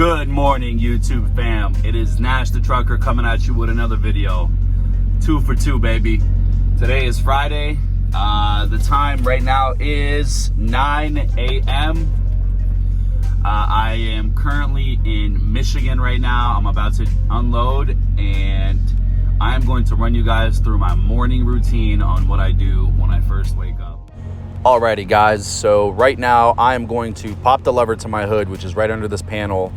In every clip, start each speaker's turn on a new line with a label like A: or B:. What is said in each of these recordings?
A: Good morning, YouTube fam. It is Nash the Trucker coming at you with another video. 2 for 2, baby. Today is Friday. The time right now is 9 a.m. I am currently in Michigan right now. I'm about to unload, and I am going to run you guys through my morning routine on what I do when I first wake up. Alrighty guys, so right now I am going to pop the lever to my hood, which is right under this panel.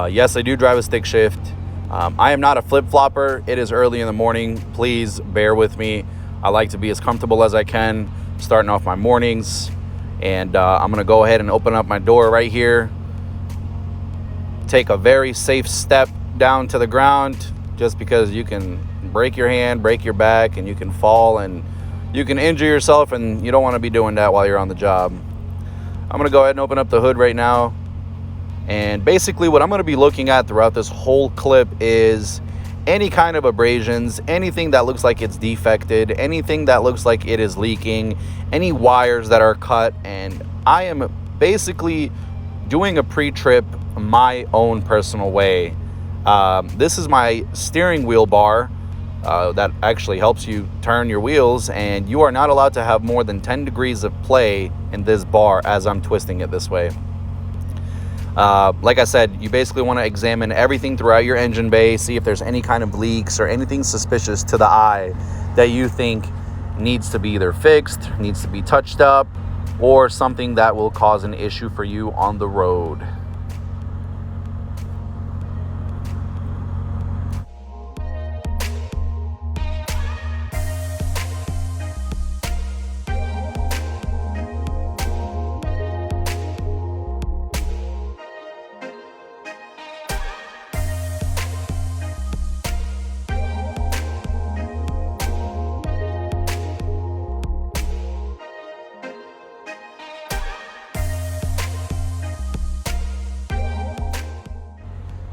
A: Yes, I do drive a stick shift. I am not a flip-flopper. It is early in the morning. Please bear with me. I like to be as comfortable as I can starting off my mornings. And I'm gonna go ahead and open up my door right here. Take a very safe step down to the ground, just because you can break your hand, break your back, and you can fall and you can injure yourself, and you don't want to be doing that while you're on the job. I'm going to go ahead and open up the hood right now. And basically what I'm going to be looking at throughout this whole clip is any kind of abrasions, anything that looks like it's defected, anything that looks like it is leaking, any wires that are cut. And I am basically doing a pre-trip my own personal way. This is my steering wheel bar. That actually helps you turn your wheels, and you are not allowed to have more than 10 degrees of play in this bar as I'm twisting it this way. Like I said, you basically want to examine everything throughout your engine bay, see if there's any kind of leaks or anything suspicious to the eye that you think needs to be either fixed, needs to be touched up, or something that will cause an issue for you on the road.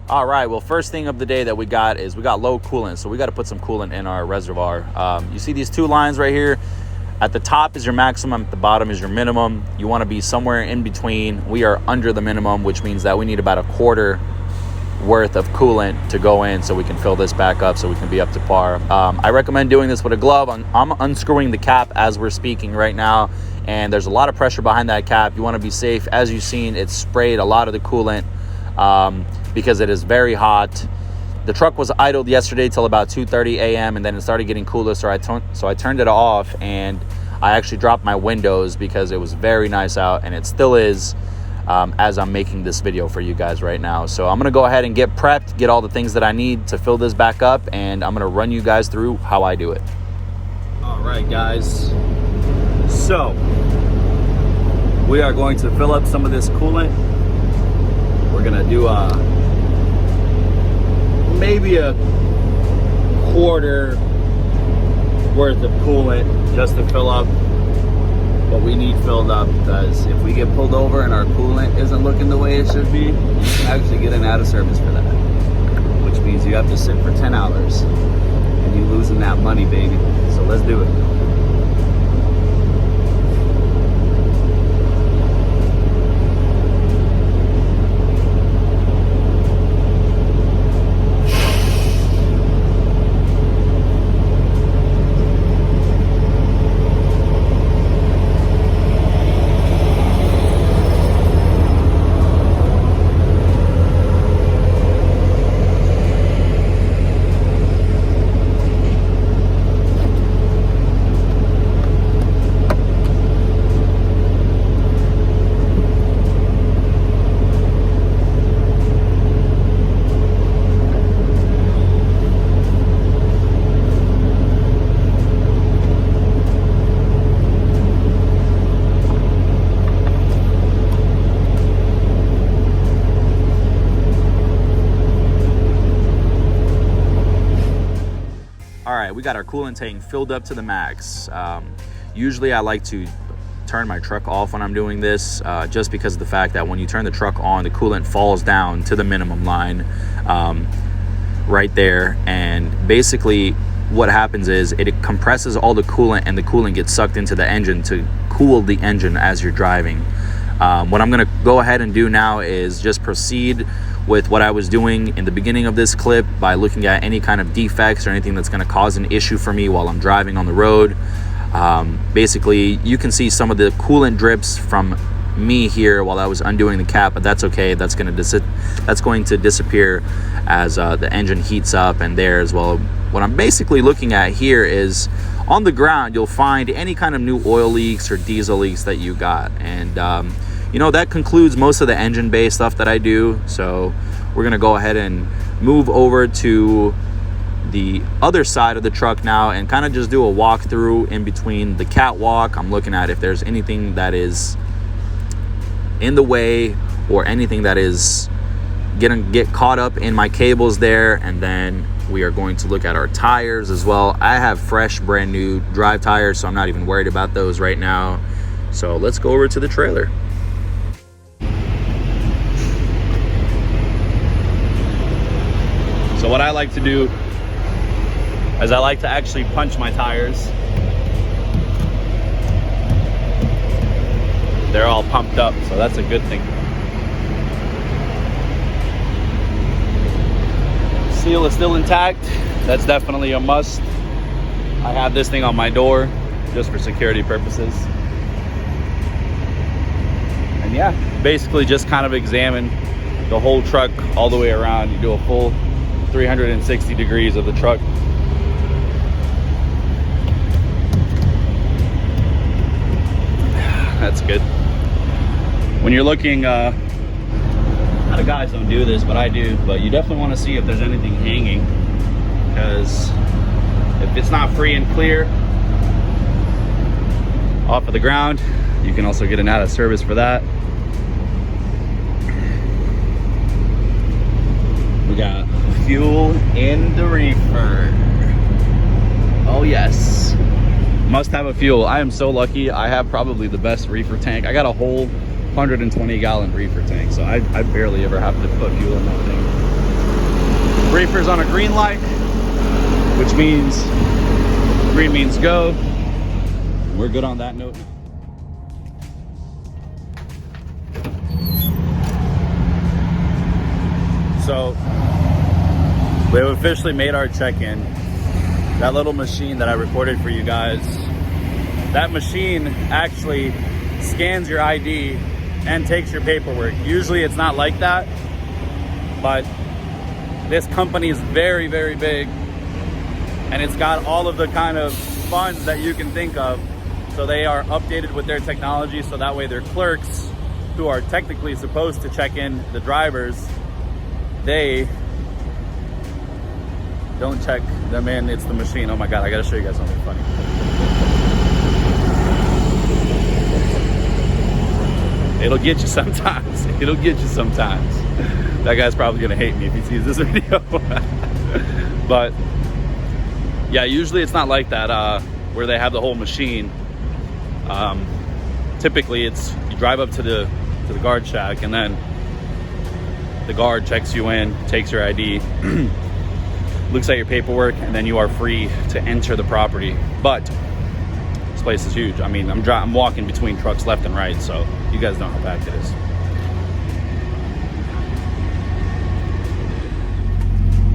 A: All right, well, first thing of the day that we got is we got low coolant, so we got to put some coolant in our reservoir. You see these two lines right here? At the top is your maximum, at the bottom is your minimum. You want to be somewhere in between. We are under the minimum, which means that we need about a quarter worth of coolant to go in so we can fill this back up so we can be up to par. I recommend doing this with a glove. I'm unscrewing the cap as we're speaking right now, and there's a lot of pressure behind that cap. You want to be safe. As you've seen, it's sprayed a lot of the coolant because it is very hot. The truck was idled yesterday till about 2:30 a.m. and then it started getting cooler, so I turned it off, and I actually dropped my windows because it was very nice out, and it still is as I'm making this video for you guys right now. So I'm gonna go ahead and get prepped, get all the things that I need to fill this back up, and I'm gonna run you guys through how I do it. All right guys, so we are going to fill up some of this coolant. We're gonna do maybe a quarter worth of coolant just to fill up what we need filled up, because if we get pulled over and our coolant isn't looking the way it should be, you can actually get an out of service for that, which means you have to sit for 10 hours and you're losing that money, baby. So let's do it. We got our coolant tank filled up to the max. Usually I like to turn my truck off when I'm doing this, just because of the fact that when you turn the truck on, the coolant falls down to the minimum line right there, and basically what happens is it compresses all the coolant, and the coolant gets sucked into the engine to cool the engine as you're driving. What I'm going to go ahead and do now is just proceed with what I was doing in the beginning of this clip by looking at any kind of defects or anything that's going to cause an issue for me while I'm driving on the road. Basically, you can see some of the coolant drips from me here while I was undoing the cap, but that's okay. That's going to disappear as the engine heats up and there as well. What I'm basically looking at here is on the ground, you'll find any kind of new oil leaks or diesel leaks that you got. And, you know, that concludes most of the engine bay stuff that I do. So we're going to go ahead and move over to the other side of the truck now and kind of just do a walkthrough in between the catwalk. I'm looking at if there's anything that is in the way or anything that is gonna get caught up in my cables there. And then we are going to look at our tires as well. I have fresh brand new drive tires, so I'm not even worried about those right now. So let's go over to the trailer. So what I like to do is I like to actually punch my tires. They're all pumped up, so that's a good thing. Seal is still intact. That's definitely a must. I have this thing on my door just for security purposes. And yeah, basically just kind of examine the whole truck all the way around. You do a full 360 degrees of the truck. That's good. When you're looking, a lot of guys don't do this, but I do. But you definitely want to see if there's anything hanging, because if it's not free and clear off of the ground, you can also get an out of service for that. We got fuel in the reefer. Oh yes. Must have a fuel. I am so lucky. I have probably the best reefer tank. I got a whole 120-gallon reefer tank, so I barely ever have to put fuel in that thing. Reefer's on a green light, which means green means go. We're good on that note. So we have officially made our check-in. That little machine that I recorded for you guys, that machine actually scans your ID and takes your paperwork. Usually it's not like that, but this company is very, very big, and it's got all of the kind of funds that you can think of. So they are updated with their technology, so that way their clerks, who are technically supposed to check in the drivers, they don't check them in. It's the machine. Oh my God, I gotta show you guys something funny. It'll get you sometimes. It'll get you sometimes. That guy's probably gonna hate me if he sees this video. But yeah, usually it's not like that where they have the whole machine. Typically it's, you drive up to the guard shack, and then the guard checks you in, takes your ID, looks at your paperwork, and then you are free to enter the property. But this place is huge. I mean, I'm walking between trucks left and right, so you guys know how packed it is.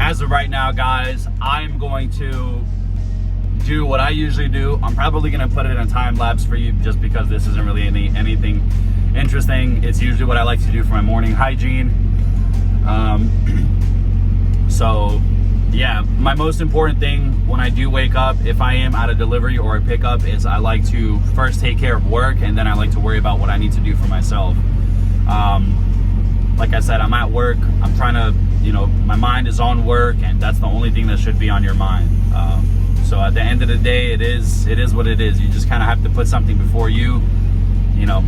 A: As of right now, guys, I'm going to do what I usually do. I'm probably going to put it in a time lapse for you, just because this isn't really anything interesting. It's usually what I like to do for my morning hygiene. So yeah, my most important thing when I do wake up, if I am at a delivery or a pickup, is I like to first take care of work, and then I like to worry about what I need to do for myself. Like I said, I'm at work. I'm trying to, you know, my mind is on work, and that's the only thing that should be on your mind. So at the end of the day, it is what it is. You just kind of have to put something before you, you know,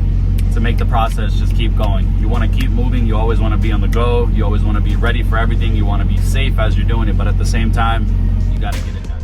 A: to make the process just keep going. You want to keep moving. You always want to be on the go. You always want to be ready for everything. You want to be safe as you're doing it, but at the same time, you got to get it done.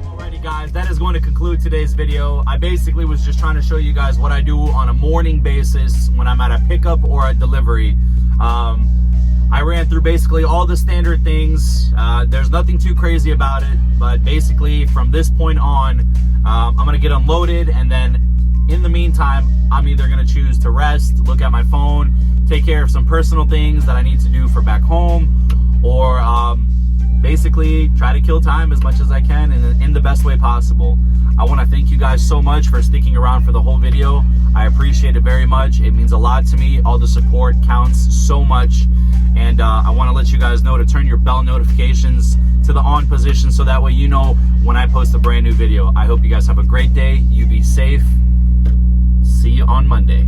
A: Alrighty guys, that is going to conclude conclude today's video. I basically was just trying to show you guys what I do on a morning basis when I'm at a pickup or a delivery. I ran through basically all the standard things. There's nothing too crazy about it, but basically from this point on, I'm gonna get unloaded, and then in the meantime, I'm either gonna choose to rest, look at my phone, take care of some personal things that I need to do for back home, or basically try to kill time as much as I can in the best way possible. I want to thank you guys so much for sticking around for the whole video. I appreciate it very much. It means a lot to me. All the support counts so much. And I want to let you guys know to turn your bell notifications to the on position so that way you know when I post a brand new video. I hope you guys have a great day. You be safe. See you on Monday.